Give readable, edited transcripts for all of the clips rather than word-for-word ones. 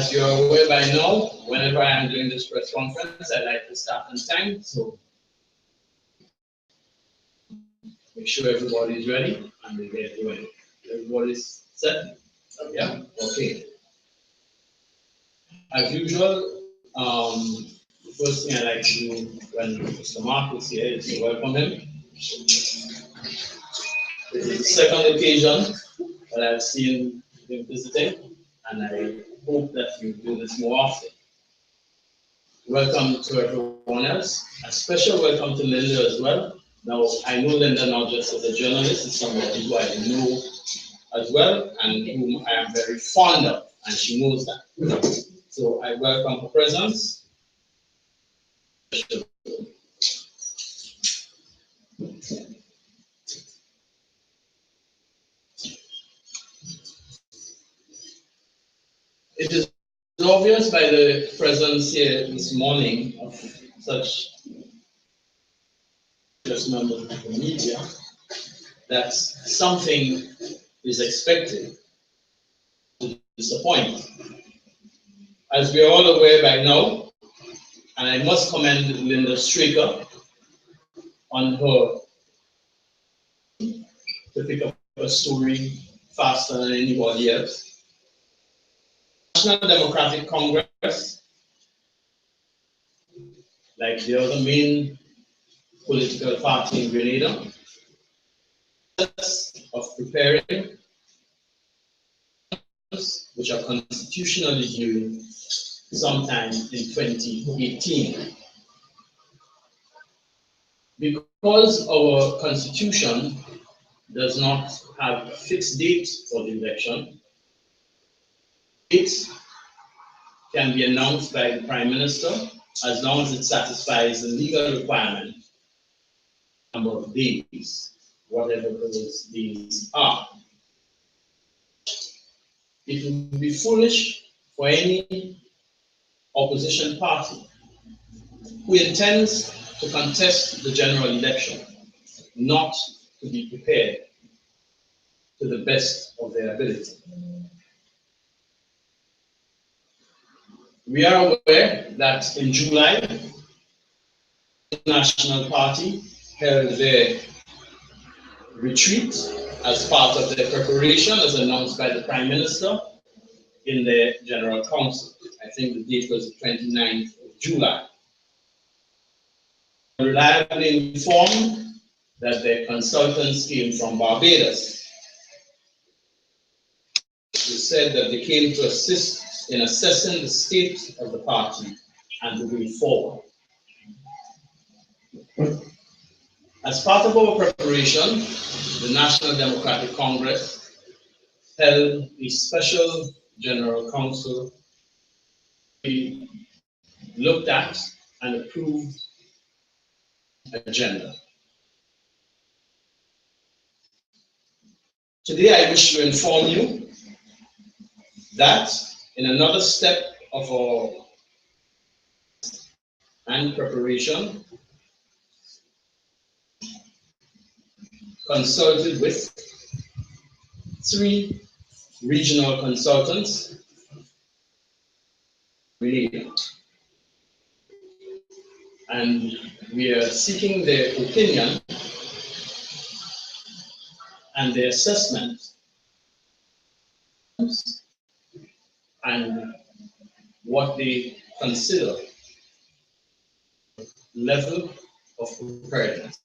as you're aware by now, whenever I am doing this press conference, I like to start on time. So make sure everybody is ready and we get going. Everybody's set? Yeah? Okay. As usual, the first thing I like to do when Mr. Mark is here is to welcome him. This is the second occasion that I've seen him visiting, and I hope that you do this more often. Welcome to everyone else. A special welcome to Linda as well. Now, I know Linda not just as a journalist, it's somebody who I know as well and whom I am very fond of, and she knows that. So I welcome her presence. It is obvious by the presence here this morning of such members of the media that something is expected to disappoint. As we are all aware by now, and I must commend Linda Straker on her to pick up a story faster than anybody else. National Democratic Congress, like the other main political party in Grenada, of preparing which are constitutionally due sometime in 2018. Because our constitution does not have a fixed date for the election, it can be announced by the Prime Minister as long as it satisfies the legal requirement, number of days, whatever those days are. It would be foolish for any opposition party who intends to contest the general election not to be prepared to the best of their ability. We are aware that in July, the National Party held their retreat as part of their preparation, as announced by the Prime Minister in their General Council. I think the date was the 29th of July. Reliably informed that their consultants came from Barbados. They said that they came to assist in assessing the state of the party and the way forward. As part of our preparation, the National Democratic Congress held a special General Council. We looked at and approved an agenda. Today I wish to inform you that in another step of our preparation, consulted with 3 regional consultants, and we are seeking their opinion and their assessment and what they consider level of preparedness.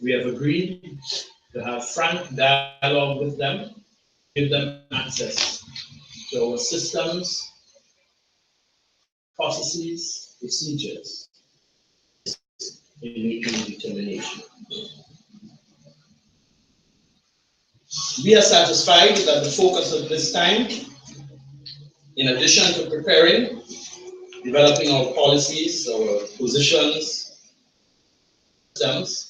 We have agreed to have frank dialogue with them, give them access to our systems, processes, procedures in making a determination. We are satisfied that the focus of this time, in addition to preparing, developing our policies, our positions, systems,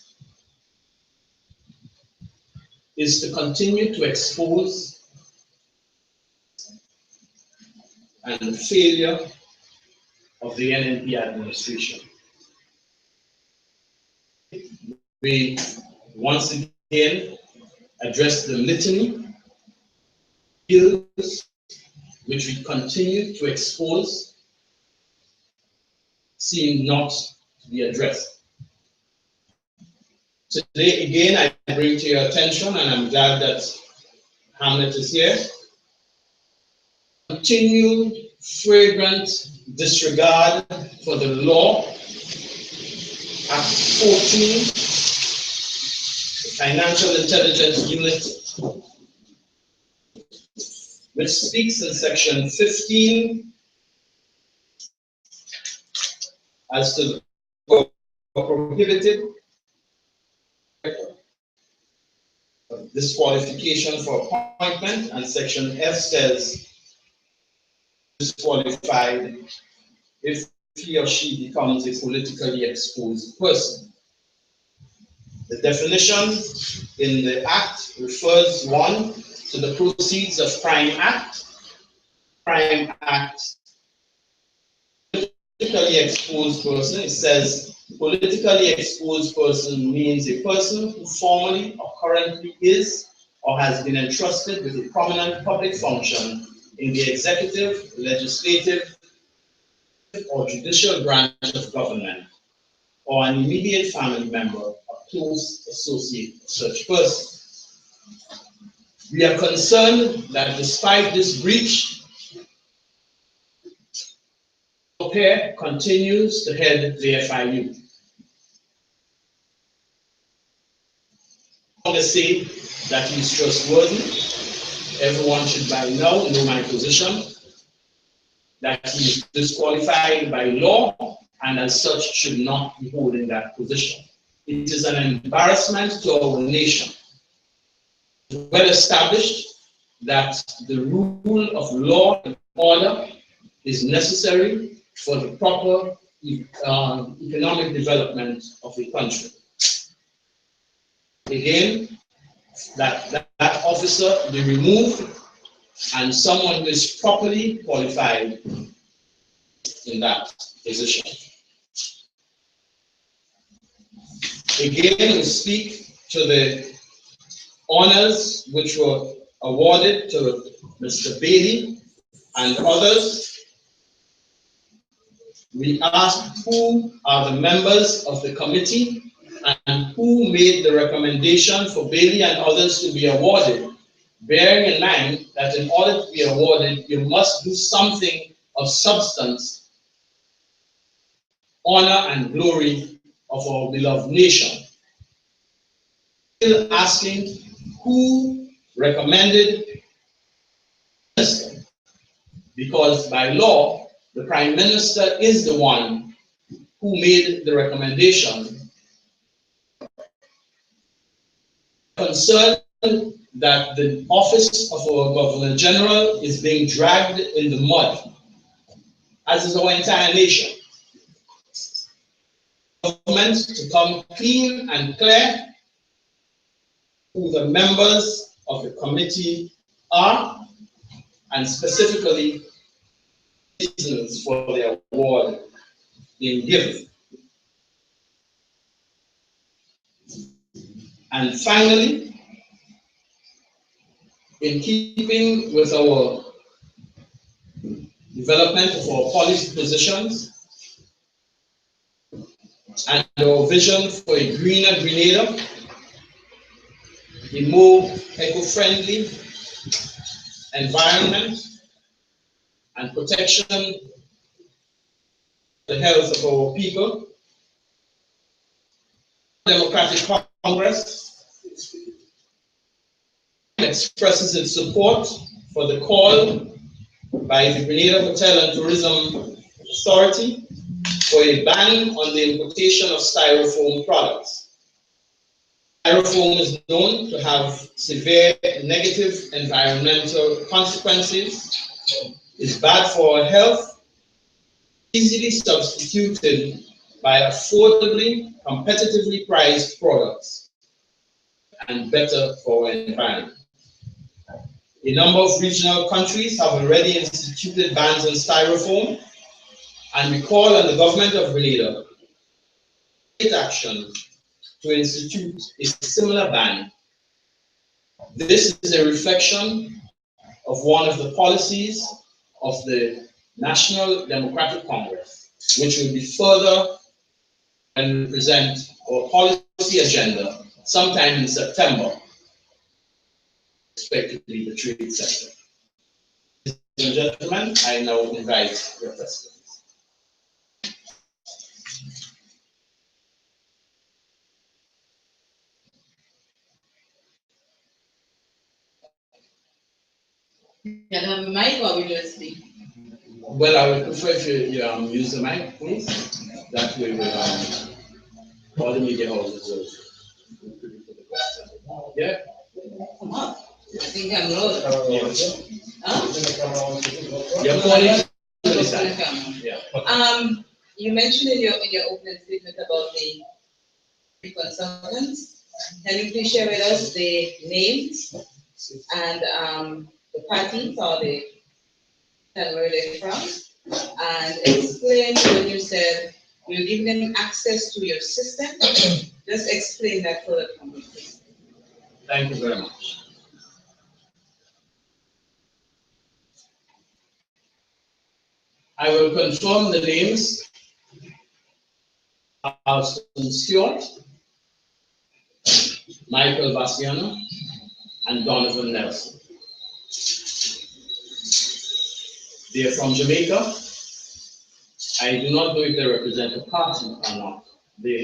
is to continue to expose and the failure of the NNP administration. We once again address the litany, ills, which we continue to expose, seem not to be addressed. Today, again, I bring to your attention, and I'm glad that Hamlet is here, continued flagrant disregard for the law. Act 14, the Financial Intelligence Unit, which speaks in section 15 as to the prohibited disqualification for appointment, and section F says disqualified if he or she becomes a politically exposed person. The definition in the Act refers, one, to the proceeds of crime act. Crime act, politically exposed person, it says politically exposed person means a person who formerly or currently is or has been entrusted with a prominent public function in the executive, legislative, or judicial branch of government, or an immediate family member or close associate of such person. We are concerned that despite this breach, Pair continues to head the FIU. I want to say that he's trustworthy. Everyone should by now know my position, that he is disqualified by law and as such should not be holding that position. It is an embarrassment to our nation. Well established that the rule of law and order is necessary for the proper economic development of a country. Again, that officer be removed and someone who is properly qualified in that position. Again, we speak to the honors which were awarded to Mr. Bailey and others. We ask who are the members of the committee and who made the recommendation for Bailey and others to be awarded, bearing in mind that in order to be awarded, you must do something of substance, honor and glory of our beloved nation. Still asking who recommended this, because by law, the Prime Minister is the one who made the recommendation. Concerned that the office of our Governor General is being dragged in the mud, as is our entire nation. Government to come clean and clear who the members of the committee are, and specifically reasons for the award being given. And finally, in keeping with our development of our policy positions and our vision for a greener Grenada, a more eco-friendly environment, and protection of the health of our people, Democratic Congress expresses its support for the call by the Grenada Hotel and Tourism Authority for a ban on the importation of styrofoam products. Styrofoam is known to have severe negative environmental consequences, is bad for our health, easily substituted by affordably, competitively priced products, and better for our environment. A number of regional countries have already instituted bans on styrofoam, and we call on the government of Grenada to take action to institute a similar ban. This is a reflection of one of the policies of the National Democratic Congress, which will be further and present our policy agenda sometime in September, expected to be the trade sector. Ladies and gentlemen, I now invite your questions. You have a mic or we just speak? Well, I would prefer if you use the mic, please. That way, all the media houses will put the question. Yeah? Come on. I think I'm low. Huh? You're calling to the side. Yeah. You mentioned in your opening statement about the consultants. Can you please share with us the names and the parties or the and where they're from? And explain when you said you're giving them access to your system. Just explain that further for me, please. Thank you very much. I will confirm the names of Stewart, Michael Bassiano, and Donovan Nelson. They are from Jamaica. I do not know if they represent a party or not.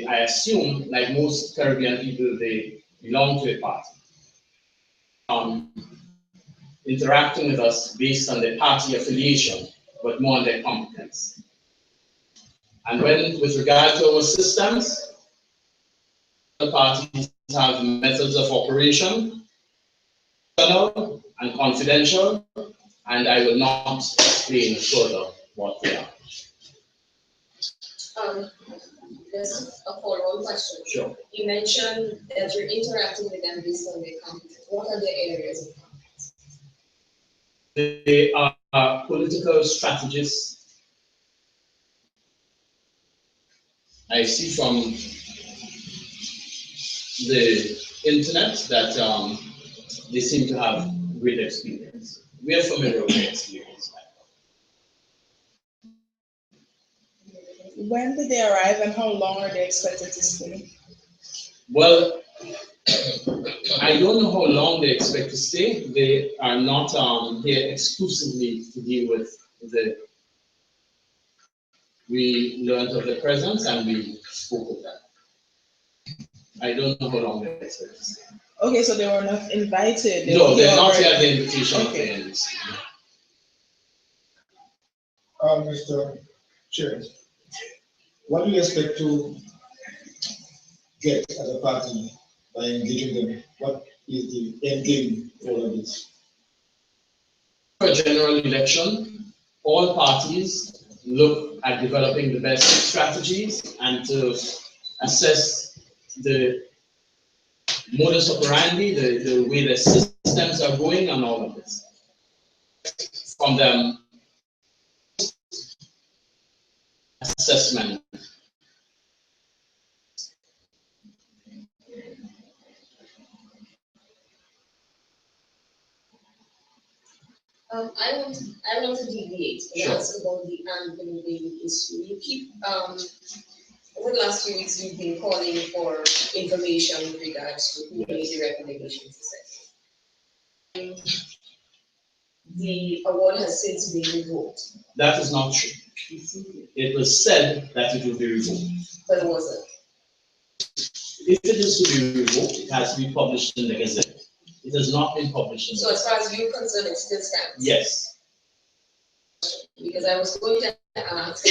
I assume, like most Caribbean people, they belong to a party. Interacting with us based on their party affiliation, but more on their competence. And with regard to our systems, the parties have methods of operation, internal and confidential, and I will not explain further what they are. There's a follow-on question. Sure. You mentioned that you're interacting with them based on their competence. What are the areas of competence? They are political strategists. I see from the internet that they seem to have great experience. We are familiar with their experience. When did they arrive and how long are they expected to stay? Well, I don't know how long they expect to stay. They are not here exclusively to deal with we learned of their presence and we spoke with them. I don't know how long they expect to stay. Okay, so they were not invited. No, they're not here at the invitation of the NDC. Mr. Chair, what do you expect to get as a party by engaging them? What is the end game for all of this? For a general election, all parties look at developing the best strategies and to assess the modus operandi, the way the systems are going and all of this. From them, assessment. I want to deviate and Sure. ask about the Anthony David issue. You keep over the last few weeks you've been calling for information with regards to who made the recommendations, etc. The award has since been revoked. That is not true. It was said that it will be revoked. But it wasn't. If it is to be revoked, it has to be published in the Gazette. It has not been published in the So as far as you're concerned, it still stands? Yes. Because I was going to ask,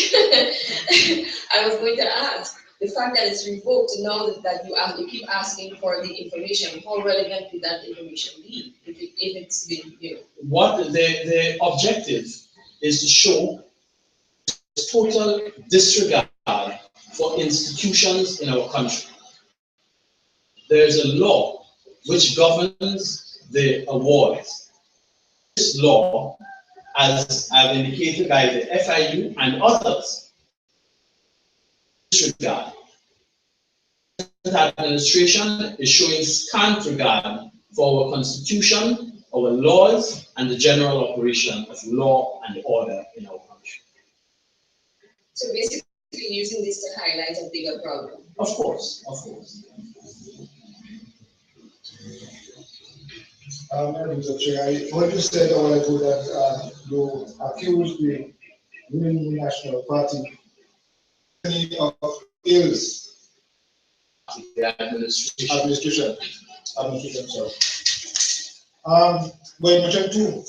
the fact that it's revoked, now that you keep asking for the information, how relevant would that information be if it's been, What the objective is to show total disregard for institutions in our country. There is a law which governs the awards. This law, as I've indicated by the FIU and others, disregard. The administration is showing scant regard for our constitution our laws and the general operation of law and order in our country. So basically using this to highlight a bigger problem. Of course, of course. Mr. Chair, what you said a while ago that you accused the Union National Party of ills. The administration. Administration, sorry. Well, you mentioned too,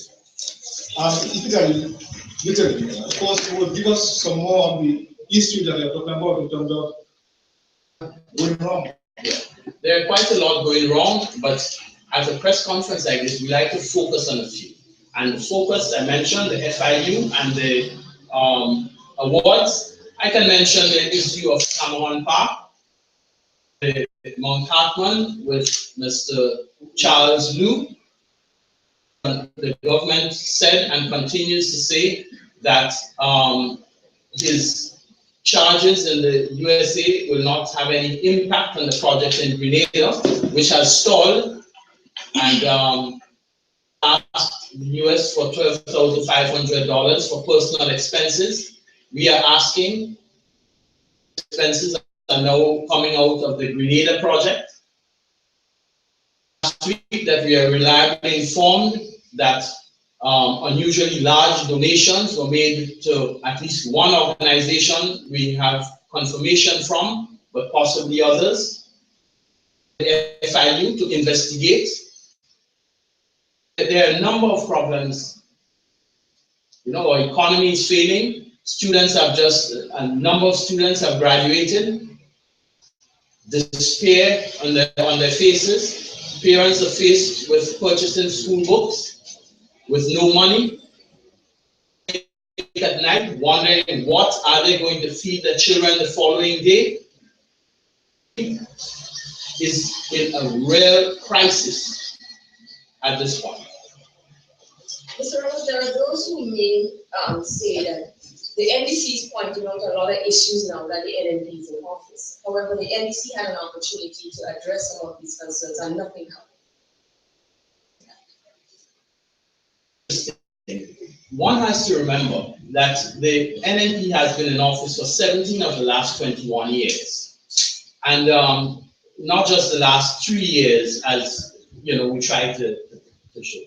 literally, of course, it will give us some more on the issue that you're talking about in terms of going wrong. Yeah. There are quite a lot going wrong, but at a press conference like this, we like to focus on a few. And the focus, I mentioned the FIU and the awards. I can mention the issue of Cameron Park, the Mount Hartman with Mr. Charles Liu. The government said and continues to say that his charges in the USA will not have any impact on the project in Grenada, which has stalled, and asked the US for $12,500 for personal expenses. We are asking, expenses are now coming out of the Grenada project. Last week that we are reliably informed that unusually large donations were made to at least one organization we have confirmation from, but possibly others, the FIU, to investigate. There are a number of problems. You know, our economy is failing. A number of students have graduated. Despair on their faces. Parents are faced with purchasing school books with no money. At night, wondering what are they going to feed their children the following day. Is in a real crisis at this point. Mr. Ramos, there are those who may say that the NDC is pointing out a lot of issues now that the NNP is in office. However, the NDC had an opportunity to address some of these concerns and nothing happened. One has to remember that the NNP has been in office for 17 of the last 21 years. And not just the last 3 years, as you know, we tried to show.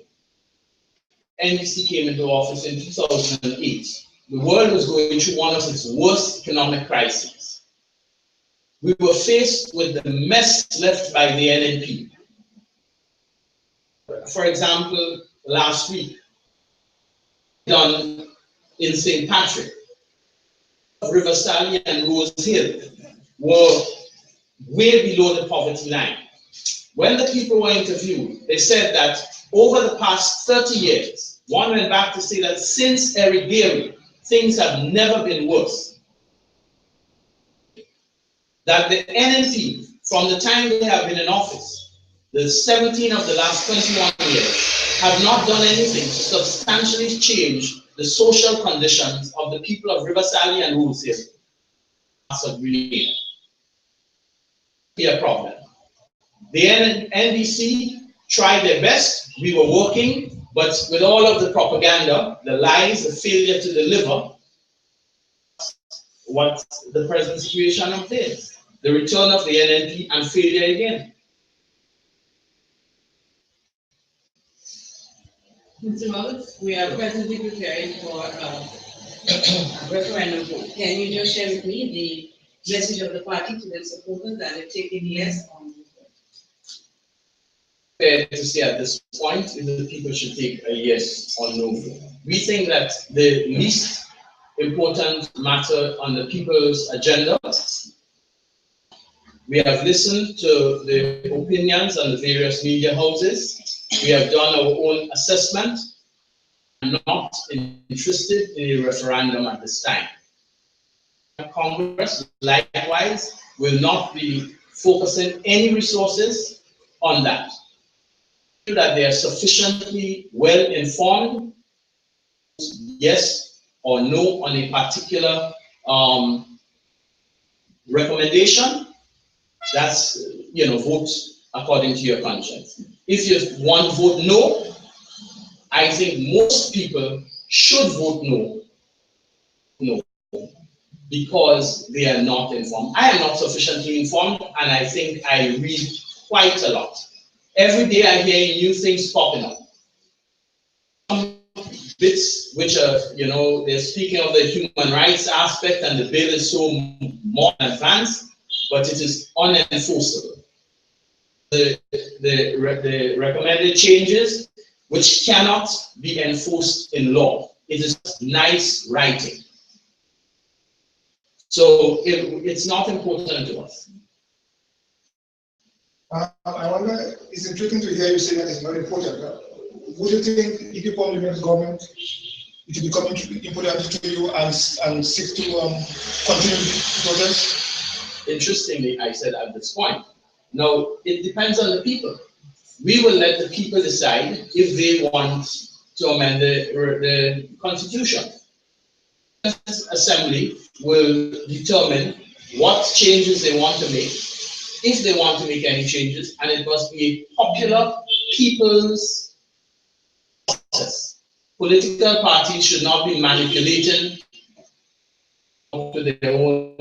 NDC came into office in 2008. The world was going through one of its worst economic crises. We were faced with the mess left by the NNP. For example, last week, done in St. Patrick, River Sally and Rose Hill were way below the poverty line. When the people were interviewed, they said that over the past 30 years, one went back to say that since Eric Gary, things have never been worse. That the NNP, from the time they have been in office, the 17 of the last 21 years, have not done anything to substantially change the social conditions of the people of River Sally and Rose Hill. Be a problem. The NDC tried their best. We were working, but with all of the propaganda, the lies, the failure to deliver, what the present situation entails. The return of the NNP and failure again. Mr. Roberts, we are presently preparing for a referendum vote. Can you just share with me the message of the party to their supporters that have taken yes on the vote? Fair to say at this point if the people should take a yes or no vote. We think that the least important matter on the people's agenda. We have listened to the opinions on the various media houses. We have done our own assessment and not interested in a referendum at this time. Congress, likewise, will not be focusing any resources on that. That they are sufficiently well informed, yes or no on a particular recommendation. That's, vote according to your conscience. If you want to vote no, I think most people should vote no, because they are not informed. I am not sufficiently informed, and I think I read quite a lot. Every day I hear new things popping up. Some bits which are, they're speaking of the human rights aspect, and the bill is so more advanced, but it is unenforceable. The recommended changes, which cannot be enforced in law. It is nice writing. So it's not important to us. I wonder, it's interesting to hear you say that it's not important. Would you think if you form the government, it will become important to you and seek to continue the process? Interestingly, I said at this point. Now, it depends on the people. We will let the people decide if they want to amend the constitution. The assembly will determine what changes they want to make, if they want to make any changes, and it must be a popular people's process. Political parties should not be manipulating to their own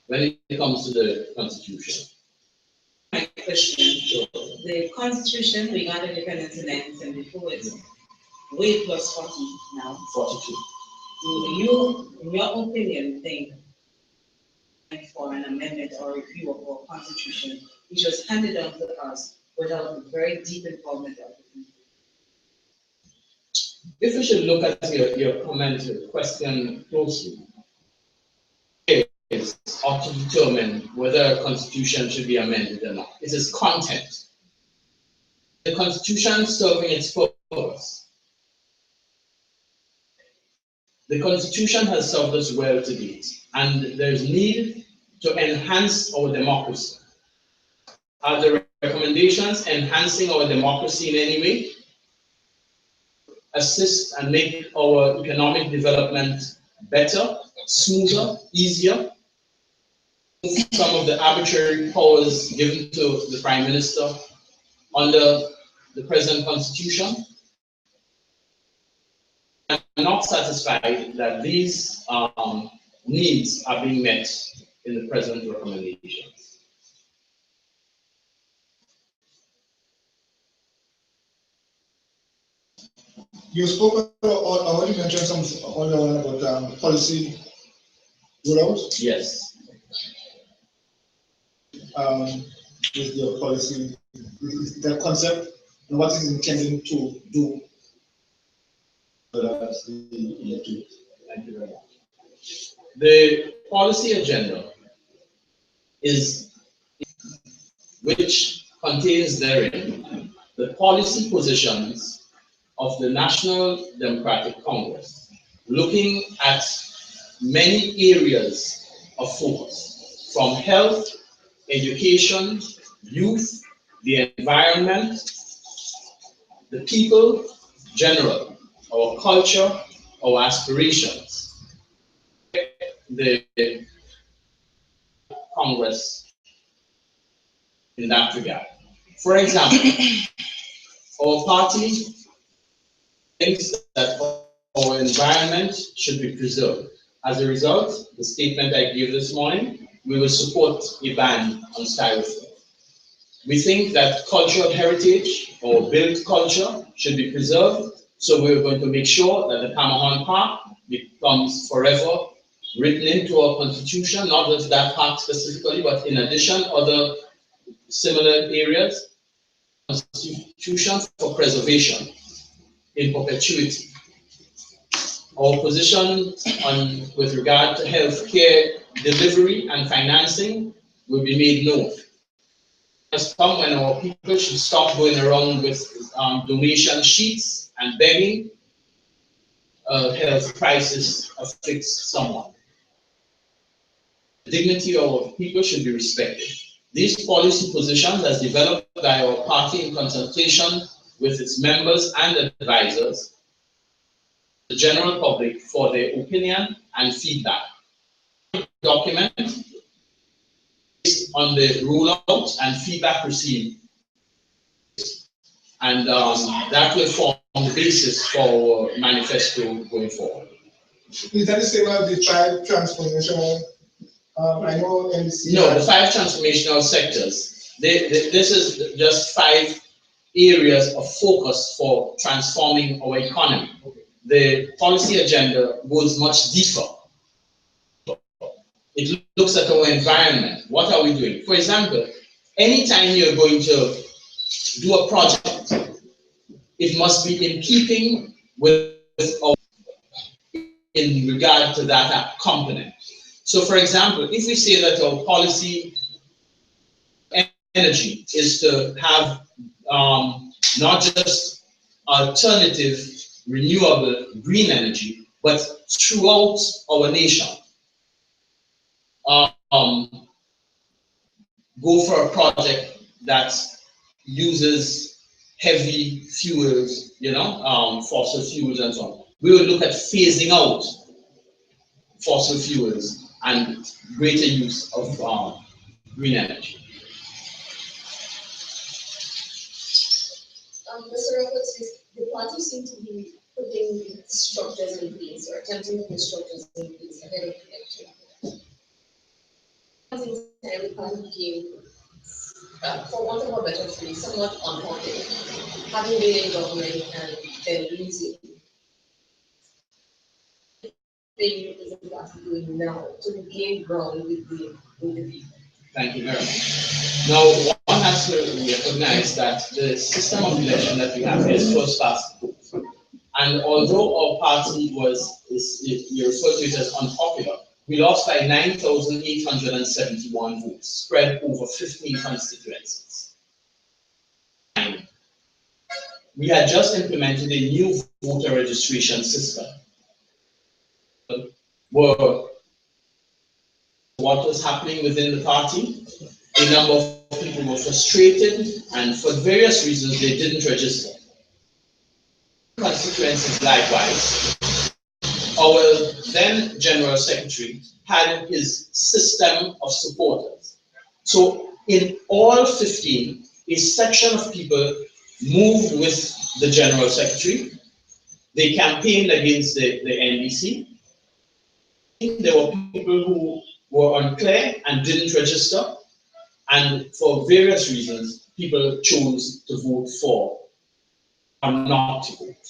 when it comes to the constitution. My question, the constitution we got independence in 1974 is way plus 40 now. 42. Do you, in your opinion, think for an amendment or review of our constitution, which was handed down to us without the very deep involvement of the people? If we should look at your comment, your question closely, is ought to determine whether a constitution should be amended or not. It is content. The constitution serving its purpose. The constitution has served us well to date, and there's need to enhance our democracy. Are the recommendations enhancing our democracy in any way? Assist and make our economic development better, smoother, easier? Some of the arbitrary powers given to the Prime Minister under the present constitution? I'm not satisfied that these needs are being met in the present recommendations. You spoke already mentioned some earlier on about policy rollout. Yes. Is the policy, is the concept, and what is intending to do? Thank you very much. The policy agenda is which contains therein the policy positions of the National Democratic Congress, looking at many areas of focus, from health, education, youth, the environment, the people, general, our culture, our aspirations. The Congress in that regard. For example, our party thinks that our environment should be preserved. As a result, the statement I gave this morning, we will support a ban on styrofoam. We think that cultural heritage or built culture should be preserved, so we're going to make sure that the Camahon Park becomes forever written into our constitution, not just that park specifically, but in addition, other similar areas, constitution for preservation in perpetuity. Our position with regard to healthcare delivery and financing will be made known. There's time when our people should stop going around with donation sheets and begging. Health crisis afflicts someone. The dignity of our people should be respected. These policy positions, as developed by our party in consultation with its members and advisors, the general public for their opinion and feedback. Document based on the rollout and feedback received And that will form the basis for our manifesto going forward. Is that the same as the 5 transformational? I know NDC. No, the 5 transformational sectors. This is just 5 areas of focus for transforming our economy. The policy agenda goes much deeper. It looks at our environment. What are we doing? For example, anytime you're going to do a project, it must be in keeping with our, in regard to that component. So for example, if we say that our policy energy is to have not just alternative, renewable, green energy, but throughout our nation, go for a project that uses heavy fuels, fossil fuels and so on. We will look at phasing out fossil fuels and greater use of green energy. Mr. Roberts, the party seems to be putting structures in place or attempting to put structures in place ahead of the election. The party became, for want of a better phrase, somewhat unpopular, having been in government and then losing. Thing is the party doing now to gain ground with the people. Thank you very much. Now, one has to recognize that the system of election that we have is first past the post. And although our party you refer to it as unpopular, we lost by 9,871 votes, spread over 15 constituencies. We had just implemented a new voter registration system, where what was happening within the party. A number of people were frustrated, and for various reasons, they didn't register. Constituencies likewise. Our then General Secretary had his system of supporters. So in all 15, a section of people moved with the General Secretary. They campaigned against the NDC. There were people who were unclear and didn't register. And for various reasons, people chose to vote for or not to vote.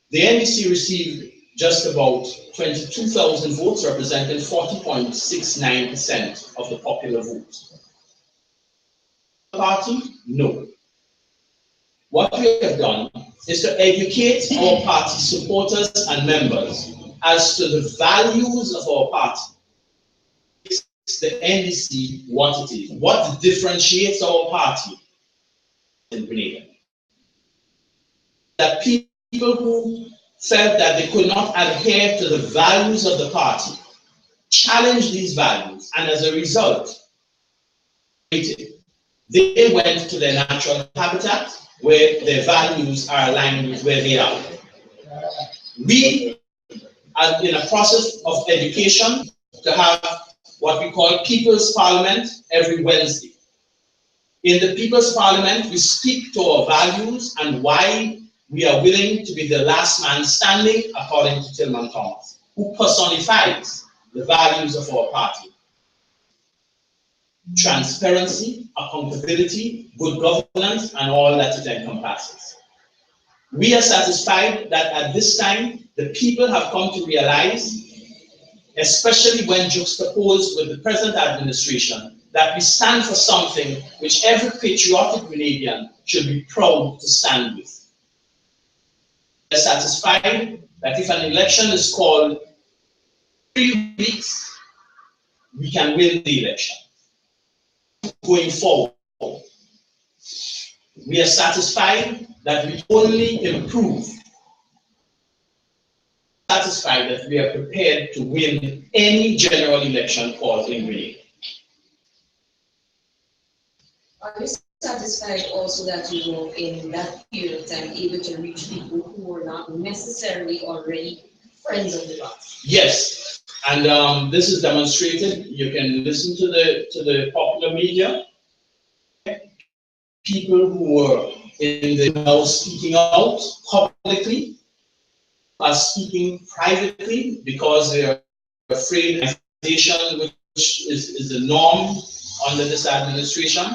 The NDC received just about 22,000 votes, representing 40.69% of the popular vote. Party? No. What we have done is to educate our party supporters and members as to the values of our party. The NDC, what it is, what differentiates our party in Grenada. That people who felt that they could not adhere to the values of the party challenged these values, and as a result, they went to their natural habitat where their values are aligned with where they are. We are in a process of education to have what we call People's Parliament every Wednesday. In the People's Parliament, we speak to our values and why we are willing to be the last man standing, according to Tillman Thomas, who personifies the values of our party. Transparency, accountability, good governance, and all that it encompasses. We are satisfied that at this time, the people have come to realize, especially when juxtaposed with the present administration, that we stand for something which every patriotic Grenadian should be proud to stand with. We are satisfied that if an election is called 3 weeks, we can win the election. Going forward, we are satisfied that we only improve. Satisfied that we are prepared to win any general election called in Grenada. Are you satisfied also that you were in that period of time able to reach people who were not necessarily already friends of the party? Yes, and this is demonstrated. You can listen to the popular media. people who were in the now speaking out publicly are speaking privately because they are afraid of taxation, which is the norm under this administration.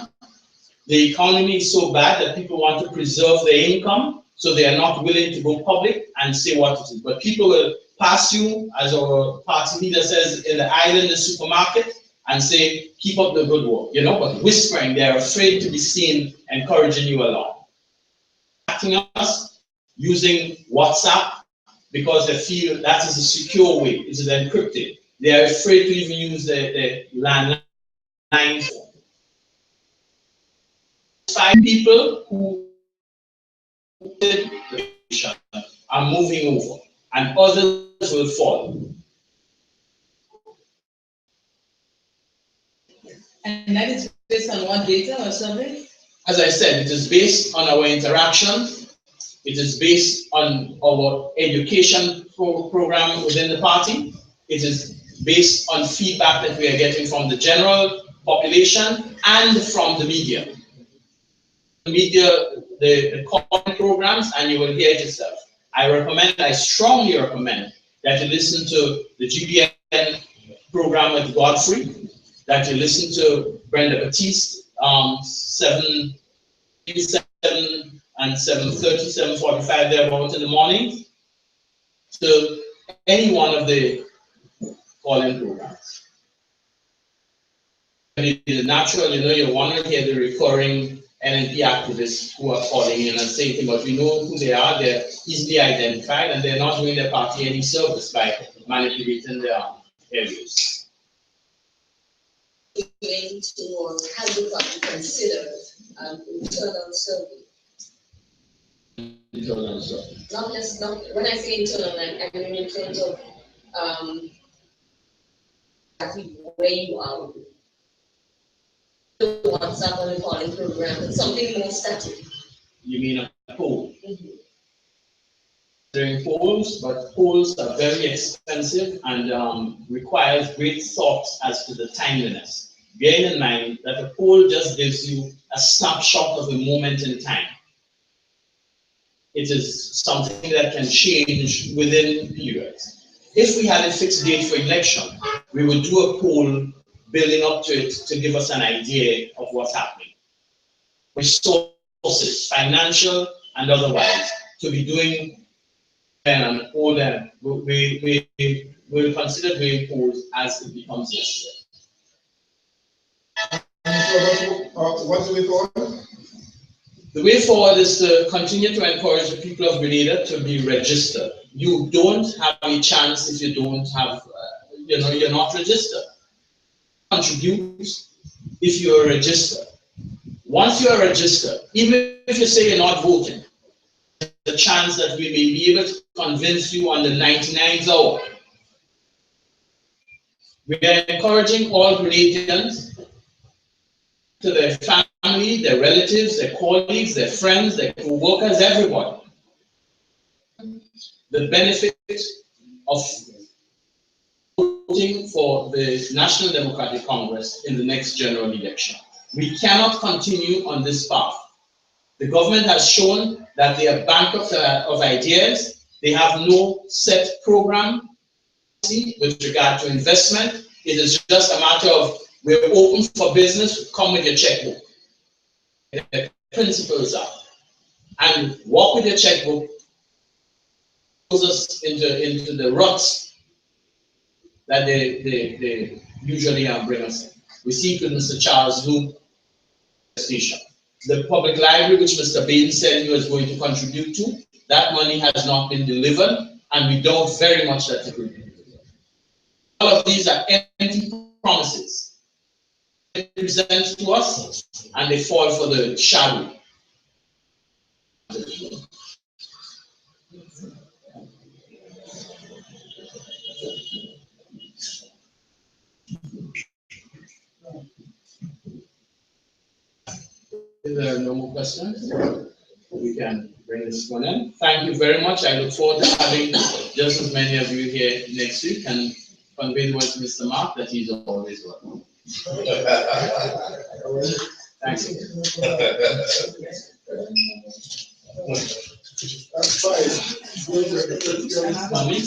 The economy is so bad that people want to preserve their income, so they are not willing to go public and say what it is. But people will pass you, as our party leader says, in the aisle in the supermarket and say, keep up the good work, but whispering, they're afraid to be seen encouraging you along. Acting us using WhatsApp because they feel that is a secure way, it is encrypted. They are afraid to even use the landline. 5 people who are moving over, and others will follow. And that is based on what data or survey? As I said, it is based on our interaction. It is based on our education program within the party. It is based on feedback that we are getting from the general population and from the media. The media, the common programs, and you will hear it yourself. I strongly recommend that you listen to the GBN program with Godfrey, that you listen to Brenda Batiste, 7 and 7:30, 7:45, thereabout in the morning, to any one of the call-in programs. The natural, you want to hear the recurring NNP activists who are calling in and saying, but we know who they are, they're easily identified, and they're not doing their party any service by manipulating their areas. Have the party considered internal survey? Internal survey. Not when I say internal, I mean in terms of where you are. WhatsApp or the calling program, but something more static. You mean a poll? There are polls, but polls are very expensive and requires great thought as to the timeliness. Bearing in mind that a poll just gives you a snapshot of a moment in time. It is something that can change within periods. If we had a fixed date for election, we would do a poll building up to it to give us an idea of what's happening. Resources, financial and otherwise, to be doing and all that, we will consider doing polls as it becomes necessary. What's the way forward? The way forward is to continue to encourage the people of Grenada to be registered. You don't have a chance if you don't have, you're not registered. Contribute if you are registered. Once you are registered, even if you say you're not voting, the chance that we may be able to convince you on the 99th hour. We are encouraging all Grenadians, to their family, their relatives, their colleagues, their friends, their co-workers, everyone, the benefit of voting for the National Democratic Congress in the next general election. We cannot continue on this path. The government has shown that they are bankrupt of ideas. They have no set program with regard to investment. It is just a matter of we're open for business, come with your checkbook. The principles are. And walk with your checkbook goes us into the ruts that they usually bring us in. We see with Mr. Charles Luke station. The public library, which Mr. Bain said he was going to contribute to, that money has not been delivered, and we doubt very much that it will be delivered. All of these are empty promises. They present to us, and they fall for the shadow. If there are no more questions, we can bring this one in. Thank you very much. I look forward to having just as many of you here next week, and convey the word to Mr. Mark that he's always welcome. Thank you. That's fine. Mommy?